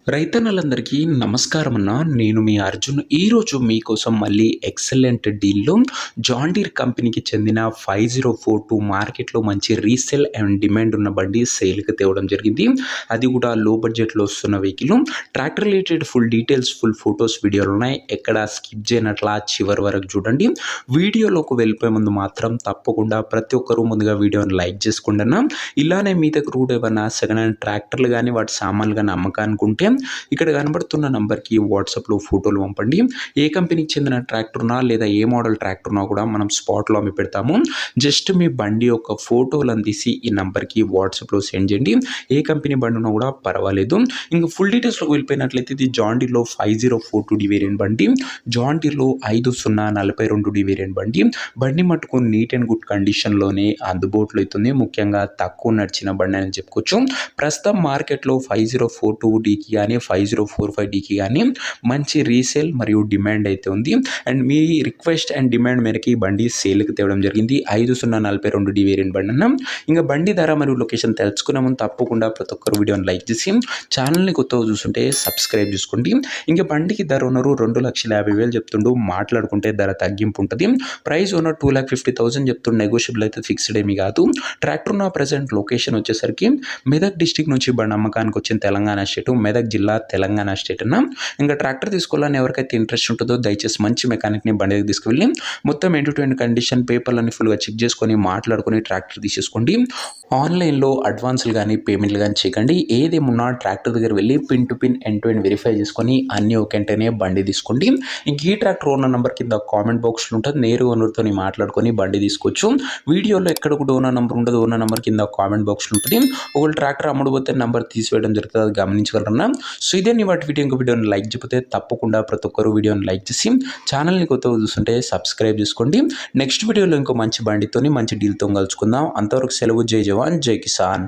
రైతన్నలందరికీ నమస్కారం అన్న. నేను మీ అర్జున్. ఈరోజు మీకోసం మళ్ళీ ఎక్సలెంట్ డీల్‌లో జాన్ డీర్ కంపెనీకి చెందిన 5042 మార్కెట్‌లో మంచి రీసేల్ అండ్ డిమాండ్ ఉన్న బండి సేల్‌కి తేవడం జరిగింది. అది కూడా లో బడ్జెట్‌లో వస్తున్న vehicle. Tractor related full details, full photos వీడియోలు ఉన్నాయి. ఎక్కడ స్కిప్ చేయనట్లా చివరి వరకు చూడండి. వీడియోలోకి వెళ్ళిపోయే ముందు మాత్రం తప్పకుండా ప్రతి ఒక్కరు ముందుగా వీడియోని లైక్ చేసుకోండి అన్న. ఇలానే మీ దగ్గర కూడా ఏమన్నా సెకండ్ హ్యాండ్ ట్రాక్టర్లు కానీ వాటి సామాన్లు కానీ అమ్మకానికి ఉంటే ఇక్కడ కనబడుతున్న నంబర్కి వాట్సాప్లో ఫోటోలు పంపండి. ఏ కంపెనీకి చెందిన ట్రాక్టర్నా లేదా ఏ మోడల్ ట్రాక్టర్నా కూడా మనం స్పాట్లో అమ్మి పెడతాము. జస్ట్ మీ బండి యొక్క ఫోటోలను తీసి ఈ నంబర్కి వాట్సాప్లో సెండ్ చేయండి. ఏ కంపెనీ బండి ఉన్నా కూడా పర్వాలేదు. ఇంకా ఫుల్ డీటెయిల్స్లోకి వెళ్ళిపోయినట్లయితే ఇది జాన్ డీర్లో 5042 వేరియంట్ బండి. జాన్ డీర్లో 5042 వేరియంట్ బండి. బండి మట్టుకు నీట్ అండ్ గుడ్ కండిషన్లోనే అందుబాటులో అవుతుంది. ముఖ్యంగా తక్కువ నడిచిన బండి అని చెప్పుకోవచ్చు. ప్రస్తుతం మార్కెట్లో 5042Dకి కానీ 5045Dకి కానీ మంచి రీసేల్ మరియు డిమాండ్ అయితే ఉంది. అండ్ మీ రిక్వెస్ట్ అండ్ డిమాండ్ మేరకి బండి సేల్కి తేవడం జరిగింది. 5042D వేరియంట్ బండి అన్న. ఇంకా బండి ధర మరియు లొకేషన్ తెలుసుకునే ముందు తప్పకుండా ప్రతి ఒక్కరు వీడియోని లైక్ చేసి ఛానల్ని కొత్తగా చూస్తుంటే సబ్స్క్రైబ్ చేసుకోండి. ఇంకా బండికి ధర ఓనరు 2,50,000 చెప్తుండు. మాట్లాడుకుంటే ధర తగ్గింపు ఉంటుంది. ప్రైస్ ఓనర్ 2,50,000 చెప్తుండు. నెగోషియబుల్ అయితే ఫిక్స్డ్ ఏమీ కాదు. ట్రాక్టర్ ఉన్న ప్రజెంట్ లొకేషన్ వచ్చేసరికి మెదక్ డిస్టిక్ నుంచి బండి అమ్మకానికి వచ్చిన తెలంగాణ స్టేట్, మెదక్ జిల్లా, తెలంగాణ స్టేట్ అన్న. ఇంకా ట్రాక్టర్ తీసుకోవాలని ఎవరికైతే ఇంట్రెస్ట్ ఉంటుందో దయచేసి మంచి మెకానిక్ని బండి దగ్గర తీసుకువెళ్ళి మొత్తం ఎండ్ టు ఎండ్ కండిషన్ పేపర్లన్నీ ఫుల్గా చెక్ చేసుకొని మాట్లాడుకొని ట్రాక్టర్ తీసేసుకోండి. ఆన్లైన్లో అడ్వాన్స్లు కానీ పేమెంట్లు కానీ చేయకండి. ఏదేమున్నా ట్రాక్టర్ దగ్గర వెళ్ళి pin to pin end to end verify చేసుకొని అన్ని ఒకంటేనే బండి తీసుకోండి. ఇంక ఈ ట్రాక్టర్ ఓనర్ నెంబర్ కింద కామెంట్ బాక్స్లో ఉంటుంది. నేరుగా ఓనర్తో మాట్లాడుకొని బండి తీసుకోవచ్చు. వీడియోలో ఎక్కడ కూడా ఓనర్ నెంబర్ ఉండదు. ఓనర్ నెంబర్ కింద కామెంట్ బాక్స్లో ఉంటుంది. ఒకవేళ ట్రాక్టర్ అమ్ముడుపోతే నెంబర్ తీసివేయడం జరుగుతుంది. అది గమనించగలరన్నా. సో ఇదే వాటి వీడియోని లైక్ చెప్పితే తప్పకుండా ప్రతి ఒక్కరు వీడియోని లైక్ చేసి ఛానల్ని కొత్తగా చూస్తుంటే సబ్స్క్రైబ్ చేసుకోండి. నెక్స్ట్ వీడియోలో ఇంకో మంచి బండితోని మంచి డీల్తో కలుసుకుందాం. అంతవరకు సెలవు. జై జవాన్, జై కిసాన్.